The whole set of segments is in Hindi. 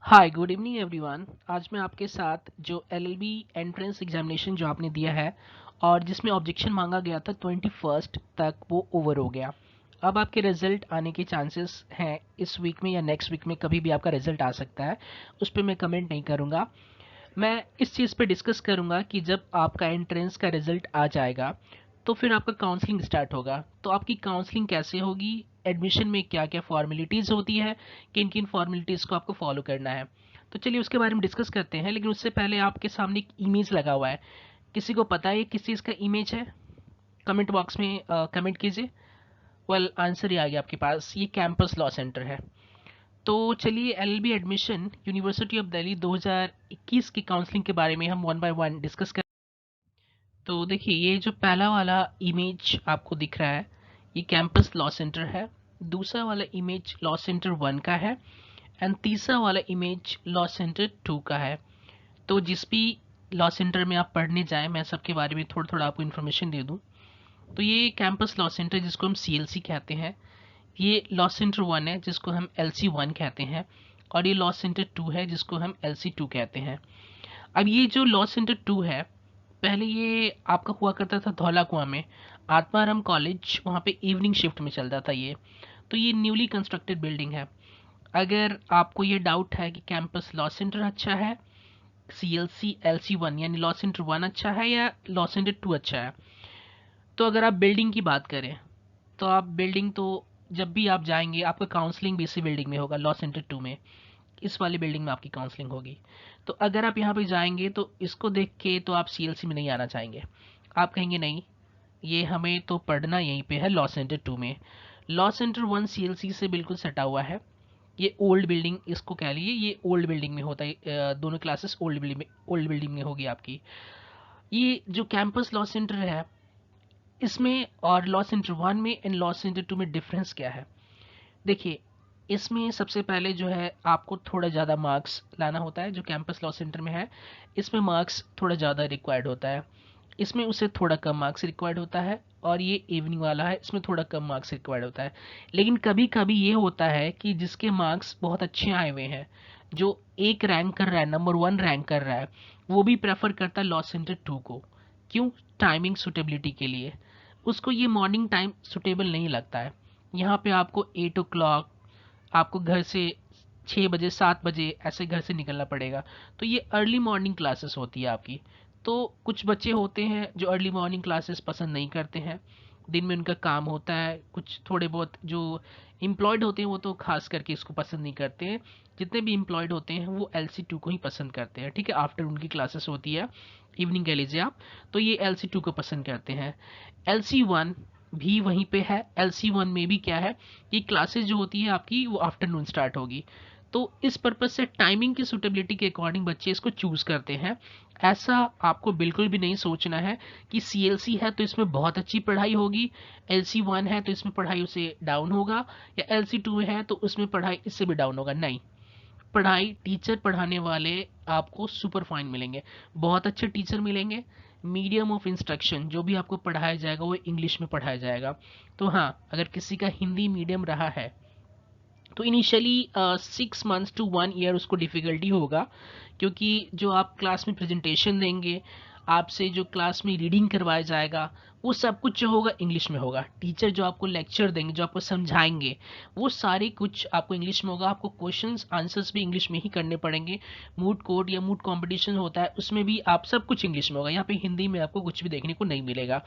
Hi good evening everyone. आज मैं आपके साथ जो एलएलबी एंट्रेंस एग्जामिनेशन जो आपने दिया है और जिसमें ऑब्जेक्शन मांगा गया था 21 तक, वो ओवर हो गया। अब आपके रिजल्ट आने के चांसेस हैं इस वीक में या नेक्स्ट वीक में, कभी भी आपका रिजल्ट आ सकता है। उस पर मैं कमेंट नहीं करूँगा। मैं इस चीज़ पे डिस्कस करूँगा कि जब आपका एंट्रेंस का रिजल्ट आ जाएगा तो फिर आपका काउंसलिंग स्टार्ट होगा। तो आपकी काउंसलिंग कैसे होगी, एडमिशन में क्या क्या फॉर्मेलिटीज़ होती है, किन किन फॉर्मेलिटीज़ को आपको फॉलो करना है। तो चलिए उसके बारे में डिस्कस करते हैं, लेकिन उससे पहले आपके सामने एक इमेज लगा हुआ है। किसी को पता है ये किस चीज़ का इमेज है? कमेंट बॉक्स में कमेंट कीजिए। वेल, आंसर ही आ गया आपके पास, ये कैंपस लॉ सेंटर है। तो चलिए LLB admission university of Delhi 2021 की काउंसलिंग के बारे में हम वन बाय वन डिस्कस करें। तो देखिए, ये जो पहला वाला इमेज आपको दिख रहा है, ये कैंपस लॉ सेंटर है। दूसरा वाला इमेज लॉ सेंटर 1 का है एंड तीसरा वाला इमेज लॉ सेंटर 2 का है। तो जिस भी लॉ सेंटर में आप पढ़ने जाएं, मैं सबके बारे में थोड़ा थोड़ा आपको इन्फॉर्मेशन दे दूं। तो ये कैंपस लॉ सेंटर जिसको हम सीएलसी कहते हैं, ये लॉ सेंटर 1 है जिसको हम एलसी 1 कहते हैं, और ये लॉ सेंटर 2 है जिसको हम एलसी 2 कहते हैं। अब ये जो लॉ सेंटर 2 है, पहले ये आपका हुआ करता था धौला कुआं में, आत्माराम कॉलेज, वहाँ पे इवनिंग शिफ्ट में चलता था ये। तो ये न्यूली कंस्ट्रक्टेड बिल्डिंग है। अगर आपको ये डाउट है कि कैंपस लॉ सेंटर अच्छा है, सीएलसी एलसी 1 यानी लॉ सेंटर 1 अच्छा है या लॉ सेंटर 2 अच्छा है, तो अगर आप बिल्डिंग की बात करें तो आप बिल्डिंग तो जब भी आप जाएंगे आपका काउंसलिंग भी इसी बिल्डिंग में होगा, लॉ सेंटर 2 में। इस वाली बिल्डिंग में आपकी काउंसलिंग होगी। तो अगर आप यहाँ पे जाएंगे तो इसको देख के तो आप सीएलसी में नहीं आना चाहेंगे। आप कहेंगे नहीं, ये हमें तो पढ़ना यहीं पे है लॉ सेंटर 2 में। लॉ सेंटर 1 सीएलसी से बिल्कुल सटा हुआ है। ये ओल्ड बिल्डिंग इसको कह लीजिए, ये ओल्ड बिल्डिंग में होता है। दोनों क्लासेस ओल्ड बिल्डिंग में होगी आपकी। ये जो कैंपस लॉ सेंटर है, इसमें और लॉ सेंटर 1 में एंड लॉ सेंटर 2 में डिफरेंस क्या है? देखिए, इसमें सबसे पहले जो है आपको थोड़ा ज़्यादा मार्क्स लाना होता है। जो कैंपस लॉ सेंटर में है, इसमें मार्क्स थोड़ा ज़्यादा रिक्वायर्ड होता है। इसमें उससे थोड़ा कम मार्क्स रिक्वायर्ड होता है। और ये इवनिंग वाला है, इसमें थोड़ा कम मार्क्स रिक्वायर्ड होता है। लेकिन कभी कभी ये होता है कि जिसके मार्क्स बहुत अच्छे आए हुए हैं, जो एक रैंक कर रहा है, नंबर 1 रैंक कर रहा है, वो भी प्रेफर करता है लॉ सेंटर 2 को। क्यों? टाइमिंग सुटेबिलिटी के लिए। उसको ये मॉर्निंग टाइम सुटेबल नहीं लगता है। यहाँ पे आपको 8 o'clock, आपको घर से 6 बजे 7 बजे ऐसे घर से निकलना पड़ेगा। तो ये अर्ली मॉर्निंग क्लासेस होती है आपकी। तो कुछ बच्चे होते हैं जो अर्ली मॉर्निंग क्लासेस पसंद नहीं करते हैं, दिन में उनका काम होता है। कुछ थोड़े बहुत जो एम्प्लॉयड होते हैं वो तो खास करके इसको पसंद नहीं करते हैं। जितने भी एम्प्लॉयड होते हैं वो एलसी 2 को ही पसंद करते हैं। ठीक है, आफ्टर उनकी क्लासेस होती है, इवनिंग कह लीजिए आप, तो ये एलसी 2 को पसंद करते हैं। एलसी 1 भी वहीं पे है। एलसी 1 में भी क्या है कि क्लासेस जो होती है आपकी वो आफ्टरनून स्टार्ट होगी। तो इस पर्पज से टाइमिंग की सुटेबिलिटी के अकॉर्डिंग बच्चे इसको चूज करते हैं। ऐसा आपको बिल्कुल भी नहीं सोचना है कि सीएलसी है तो इसमें बहुत अच्छी पढ़ाई होगी, एलसी 1 है तो इसमें पढ़ाई उससे डाउन होगा, या एलसी 2 है तो उसमें पढ़ाई इससे भी डाउन होगा। नहीं, पढ़ाई टीचर पढ़ाने वाले आपको सुपर फाइन मिलेंगे, बहुत अच्छे टीचर मिलेंगे। मीडियम ऑफ इंस्ट्रक्शन जो भी आपको पढ़ाया जाएगा वो इंग्लिश में पढ़ाया जाएगा। तो हाँ, अगर किसी का हिंदी मीडियम रहा है तो इनिशियली 6 मंथ्स टू 1 ईयर उसको डिफ़िकल्टी होगा, क्योंकि जो आप क्लास में प्रेजेंटेशन देंगे, आपसे जो क्लास में रीडिंग करवाया जाएगा, वो सब कुछ जो होगा इंग्लिश में होगा। टीचर जो आपको लेक्चर देंगे, जो आपको समझाएंगे, वो सारे कुछ आपको इंग्लिश में होगा। आपको क्वेश्चंस आंसर्स भी इंग्लिश में ही करने पड़ेंगे। मूड कोर्ट या मूड कंपटीशन होता है, उसमें भी आप सब कुछ इंग्लिश में होगा। यहाँ पे हिंदी में आपको कुछ भी देखने को नहीं मिलेगा।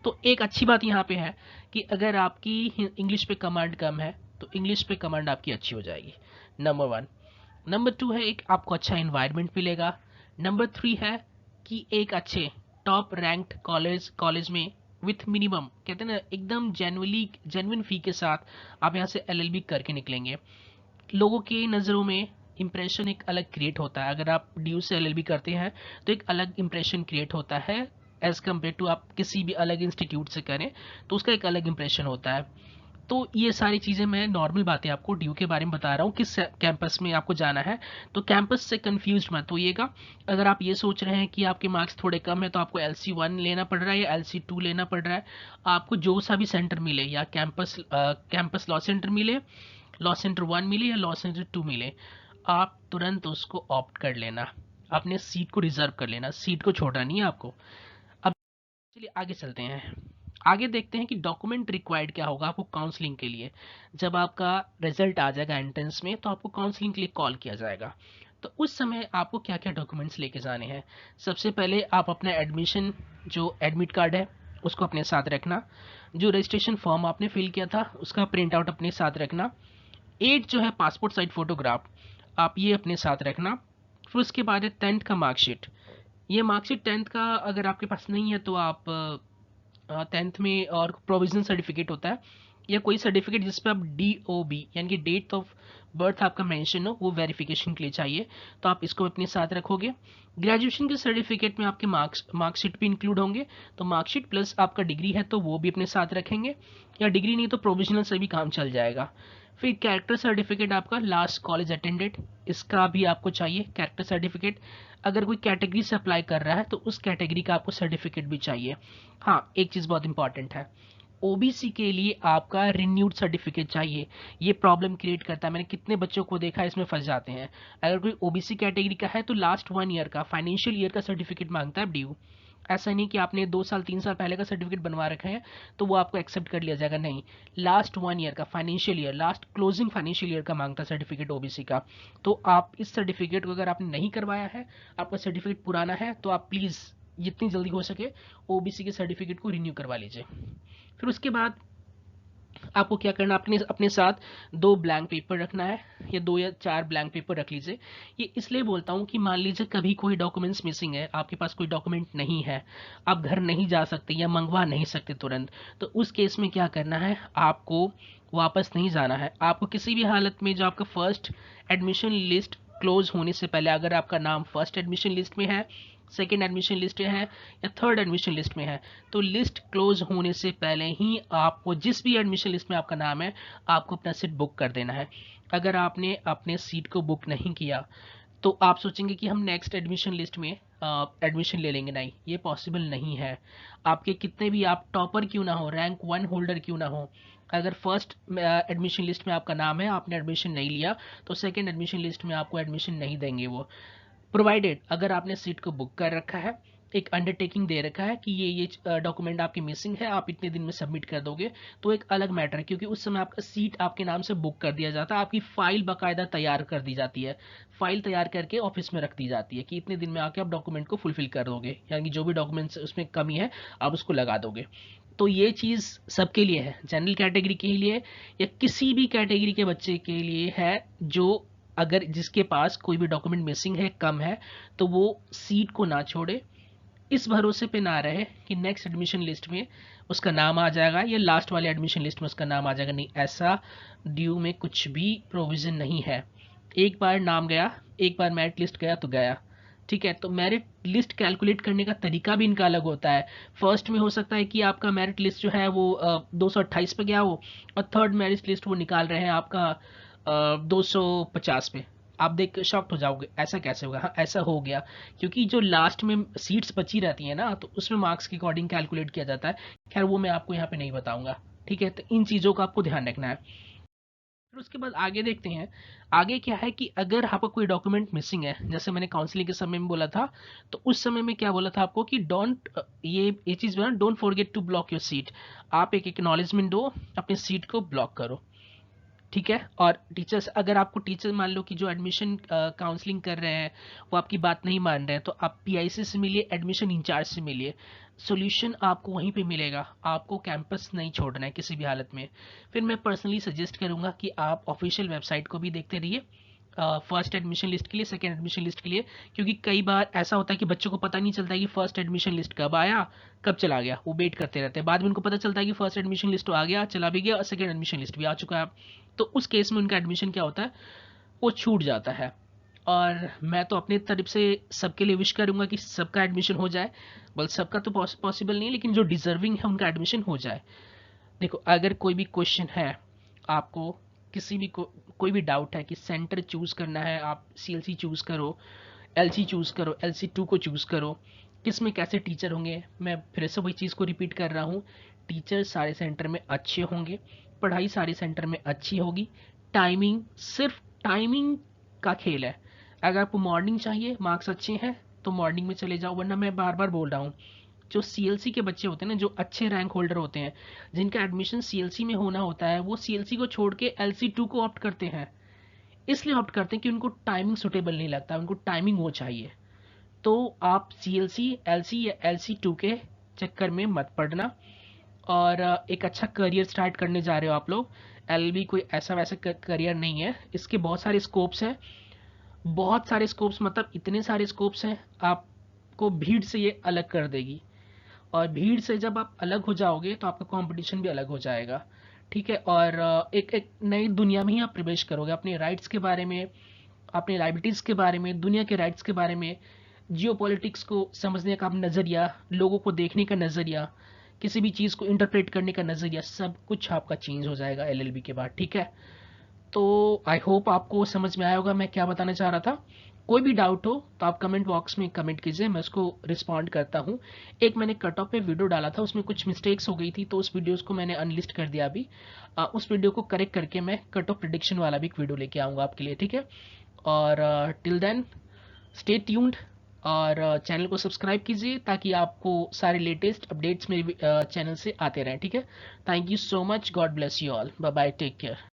तो एक अच्छी बात यहाँ पे है कि अगर आपकी इंग्लिश पे कमांड कम है तो इंग्लिश पे कमांड आपकी अच्छी हो जाएगी। नंबर 1। नंबर 2 है, एक आपको अच्छा इन्वायरमेंट मिलेगा। नंबर 3 है कि एक अच्छे टॉप रैंक्ड कॉलेज में विथ मिनिमम, कहते हैं ना, एकदम जेन्युइन फी के साथ आप यहाँ से एलएलबी करके निकलेंगे। लोगों की नज़रों में इम्प्रेशन एक अलग क्रिएट होता है। अगर आप ड्यू से एलएलबी करते हैं तो एक अलग इम्प्रेशन क्रिएट होता है, एज़ कम्पेयर टू आप किसी भी अलग इंस्टीट्यूट से करें तो उसका एक अलग इम्प्रेशन होता है। तो ये सारी चीज़ें मैं नॉर्मल बातें आपको ड्यू के बारे में बता रहा हूँ, किस कैंपस में आपको जाना है। तो कैंपस से कंफ्यूज मत होइएगा। अगर आप ये सोच रहे हैं कि आपके मार्क्स थोड़े कम है तो आपको एलसी 1 लेना पड़ रहा है या एलसी 2 लेना पड़ रहा है, आपको जो सा भी सेंटर मिले, या कैंपस लॉ सेंटर मिले, लॉ सेंटर 1 मिले या लॉ सेंटर 2 मिले, आप तुरंत उसको ऑप्ट कर लेना, अपने सीट को रिजर्व कर लेना, सीट को छोड़ना नहीं है आपको। अब चलिए आगे चलते हैं, आगे देखते हैं कि डॉक्यूमेंट रिक्वायर्ड क्या होगा आपको काउंसलिंग के लिए। जब आपका रिजल्ट आ जाएगा एंट्रेंस में तो आपको काउंसलिंग के लिए कॉल किया जाएगा। तो उस समय आपको क्या क्या डॉक्यूमेंट्स लेके जाने हैं? सबसे पहले आप अपना एडमिशन जो एडमिट कार्ड है उसको अपने साथ रखना, जो रजिस्ट्रेशन फॉर्म आपने फिल किया था उसका प्रिंट आउट अपने साथ रखना, 8 जो है पासपोर्ट साइज फोटोग्राफ आप ये अपने साथ रखना। फिर उसके बाद है 10th का मार्कशीट। ये मार्कशीट 10th का अगर आपके पास नहीं है तो आप 10th में और प्रोविजनल सर्टिफिकेट होता है या कोई सर्टिफिकेट जिस पे आप DOB यानी कि डेट ऑफ बर्थ आपका मेंशन हो, वो वेरिफिकेशन के लिए चाहिए, तो आप इसको अपने साथ रखोगे। ग्रेजुएशन के सर्टिफिकेट में आपके मार्कशीट भी इंक्लूड होंगे, तो मार्कशीट प्लस आपका डिग्री है तो वो भी अपने साथ रखेंगे, या डिग्री नहीं तो प्रोविजनल से भी काम चल जाएगा। फिर कैरेक्टर सर्टिफिकेट आपका लास्ट कॉलेज अटेंडेड, इसका भी आपको चाहिए कैरेक्टर सर्टिफिकेट। अगर कोई कैटेगरी से अप्लाई कर रहा है तो उस कैटेगरी का आपको सर्टिफिकेट भी चाहिए। हाँ, एक चीज़ बहुत इंपॉर्टेंट है, ओबीसी के लिए आपका रिन्यूड सर्टिफिकेट चाहिए। ये प्रॉब्लम क्रिएट करता है, मैंने कितने बच्चों को देखा है इसमें फंस जाते हैं। अगर कोई ओबीसी कैटेगरी का है तो लास्ट 1 ईयर का फाइनेंशियल ईयर का सर्टिफिकेट मांगता है ड्यू। ऐसा नहीं कि आपने 2 साल 3 साल पहले का सर्टिफिकेट बनवा रखा है तो वो आपको एक्सेप्ट कर लिया जाएगा, नहीं। लास्ट 1 ईयर का financial year, last closing financial year का मांगता है सर्टिफिकेट ओबीसी का। तो आप इस सर्टिफिकेट को अगर आपने नहीं करवाया है, आपका सर्टिफिकेट पुराना है, तो आप प्लीज़ जितनी जल्दी हो सके ओबीसी के सर्टिफिकेट को रिन्यू करवा लीजिए। फिर उसके बाद आपको क्या करना, अपने अपने साथ 2 ब्लैंक पेपर रखना है, या 2 या 4 ब्लैंक पेपर रख लीजिए। ये इसलिए बोलता हूँ कि मान लीजिए कभी कोई डॉक्यूमेंट्स मिसिंग है, आपके पास कोई डॉक्यूमेंट नहीं है, आप घर नहीं जा सकते या मंगवा नहीं सकते तुरंत, तो उस केस में क्या करना है, आपको वापस नहीं जाना है। आपको किसी भी हालत में जो आपका फर्स्ट एडमिशन लिस्ट क्लोज होने से पहले, अगर आपका नाम फर्स्ट एडमिशन लिस्ट में है, सेकेंड एडमिशन लिस्ट में है या थर्ड एडमिशन लिस्ट में है, तो लिस्ट क्लोज होने से पहले ही आपको जिस भी एडमिशन लिस्ट में आपका नाम है आपको अपना सीट बुक कर देना है। अगर आपने अपने सीट को बुक नहीं किया तो आप सोचेंगे कि हम नेक्स्ट एडमिशन लिस्ट में एडमिशन ले लेंगे, नहीं, ये पॉसिबल नहीं है। आपके कितने भी आप टॉपर क्यों ना हो, रैंक 1 होल्डर क्यों ना हो, अगर फर्स्ट एडमिशन लिस्ट में आपका नाम है, आपने एडमिशन नहीं लिया, तो सेकेंड एडमिशन लिस्ट में आपको एडमिशन नहीं देंगे वो, प्रोवाइडेड अगर आपने सीट को बुक कर रखा है, एक अंडरटेकिंग दे रखा है कि ये डॉक्यूमेंट आपके मिसिंग है, आप इतने दिन में सबमिट कर दोगे, तो एक अलग मैटर है, क्योंकि उस समय आपका सीट आपके नाम से बुक कर दिया जाता है, आपकी फाइल बाकायदा तैयार कर दी जाती है, फाइल तैयार करके ऑफिस में रख दी जाती है कि इतने दिन में आके आप डॉक्यूमेंट को फुलफिल कर दोगे, यानी कि जो भी डॉक्यूमेंट्स उसमें कमी है आप उसको लगा दोगे। तो ये चीज़ सबके लिए है, जनरल कैटेगरी के लिए या किसी भी कैटेगरी के बच्चे के लिए है, जो अगर जिसके पास कोई भी डॉक्यूमेंट मिसिंग है, कम है, तो वो सीट को ना छोड़े, इस भरोसे पे ना रहे कि नेक्स्ट एडमिशन लिस्ट में उसका नाम आ जाएगा या लास्ट वाले एडमिशन लिस्ट में उसका नाम आ जाएगा, नहीं, ऐसा ड्यू में कुछ भी प्रोविज़न नहीं है। एक बार नाम गया, एक बार मेरिट लिस्ट गया तो गया, ठीक है। तो मेरिट लिस्ट कैलकुलेट करने का तरीका भी इनका अलग होता है। फर्स्ट में हो सकता है कि आपका मेरिट लिस्ट जो है वो 228 पे गया हो, और थर्ड मेरिट लिस्ट वो निकाल रहे हैं आपका 250 पे। आप देख के शॉक्ड हो जाओगे, ऐसा कैसे होगा? हाँ, ऐसा हो गया क्योंकि जो लास्ट में सीट्स बची रहती है ना, तो उसमें मार्क्स के अकॉर्डिंग कैलकुलेट किया जाता है। खैर वो मैं आपको यहाँ पे नहीं बताऊंगा, ठीक है। तो इन चीज़ों का आपको ध्यान रखना है। फिर उसके बाद आगे देखते हैं, आगे क्या है कि अगर आपका कोई डॉक्यूमेंट मिसिंग है, जैसे मैंने काउंसलिंग के समय में बोला था, तो उस समय में क्या बोला था आपको कि डोंट, ये चीज़ बोला, don't forget to block your seat. आप एक एक्नॉलेजमेंट दो, अपनी सीट को ब्लॉक करो, ठीक है। और टीचर्स, अगर आपको टीचर मान लो कि जो एडमिशन काउंसलिंग कर रहे हैं वो आपकी बात नहीं मान रहे हैं, तो आप पीआईसी से मिलिए, एडमिशन इंचार्ज से मिलिए, सॉल्यूशन आपको वहीं पे मिलेगा। आपको कैंपस नहीं छोड़ना है किसी भी हालत में। फिर मैं पर्सनली सजेस्ट करूंगा कि आप ऑफिशियल वेबसाइट को भी देखते रहिए, फर्स्ट एडमिशन लिस्ट के लिए, सेकेंड एडमिशन लिस्ट के लिए, क्योंकि कई बार ऐसा होता है कि बच्चों को पता नहीं चलता है कि फर्स्ट एडमिशन लिस्ट कब आया, कब चला गया, वो वेट करते रहते हैं। बाद में उनको पता चलता है कि फर्स्ट एडमिशन लिस्ट तो आ गया, चला भी गया, और सेकेंड एडमिशन लिस्ट भी आ चुका है। तो उस केस में उनका एडमिशन क्या होता है, वो छूट जाता है। और मैं तो अपनी तरफ से सबके लिए विश करूंगा कि सबका एडमिशन हो जाए, बल सबका तो पॉसिबल नहीं है, लेकिन जो डिजर्विंग है उनका एडमिशन हो जाए। देखो, अगर कोई भी क्वेश्चन है आपको, किसी भी कोई भी डाउट है कि सेंटर चूज़ करना है, आप सीएलसी चूज़ करो, एलसी चूज़ करो, LC2 को चूज़ करो, किस में कैसे टीचर होंगे, मैं फिर से वही चीज़ को रिपीट कर रहा हूँ, टीचर सारे सेंटर में अच्छे होंगे, पढ़ाई सारे सेंटर में अच्छी होगी, टाइमिंग, सिर्फ टाइमिंग का खेल है। अगर आपको मॉर्निंग चाहिए, मार्क्स अच्छे हैं, तो मॉर्निंग में चले जाओ, वरना मैं बार बार बोल रहा हूँ, जो सीएलसी के बच्चे होते हैं ना, जो अच्छे रैंक होल्डर होते हैं, जिनका एडमिशन सीएलसी में होना होता है, वो सीएलसी को छोड़ के एलसी2 को ऑप्ट करते हैं। इसलिए ऑप्ट करते हैं कि उनको टाइमिंग सुटेबल नहीं लगता, उनको टाइमिंग वो चाहिए। तो आप सीएलसी, एलसी या एलसी2 के चक्कर में मत पड़ना। और एक अच्छा करियर स्टार्ट करने जा रहे हो आप लोग। एलएलबी कोई ऐसा वैसा करियर नहीं है, इसके बहुत सारे स्कोप्स हैं, बहुत सारे स्कोप्स, मतलब इतने सारे स्कोप्स हैं, आपको भीड़ से ये अलग कर देगी। और भीड़ से जब आप अलग हो जाओगे तो आपका कंपटीशन भी अलग हो जाएगा, ठीक है। और एक नई दुनिया में ही आप प्रवेश करोगे, अपने राइट्स के बारे में, अपने लाइबिलिटीज़ के बारे में, दुनिया के राइट्स के बारे में, जियोपॉलिटिक्स को समझने का नज़रिया, लोगों को देखने का नज़रिया, किसी भी चीज़ को इंटरप्रेट करने का नज़रिया, सब कुछ आपका चेंज हो जाएगा एलएलबी के बाद, ठीक है। तो आई होप आपको समझ में आया होगा मैं क्या बताना चाह रहा था। कोई भी डाउट हो तो आप कमेंट बॉक्स में कमेंट कीजिए, मैं उसको रिस्पॉन्ड करता हूँ। एक मैंने कट ऑफ पे वीडियो डाला था, उसमें कुछ मिस्टेक्स हो गई थी, तो उस वीडियोस को मैंने अनलिस्ट कर दिया अभी। उस वीडियो को करेक्ट करके मैं कट ऑफ प्रिडिक्शन वाला भी एक वीडियो लेके आऊँगा आपके लिए, ठीक है। और टिल देन स्टे ट्यून्ड, और चैनल को सब्सक्राइब कीजिए ताकि आपको सारे लेटेस्ट अपडेट्स मेरे चैनल से आते रहें, ठीक है। Thank you so much, god bless you all, bye bye, take care.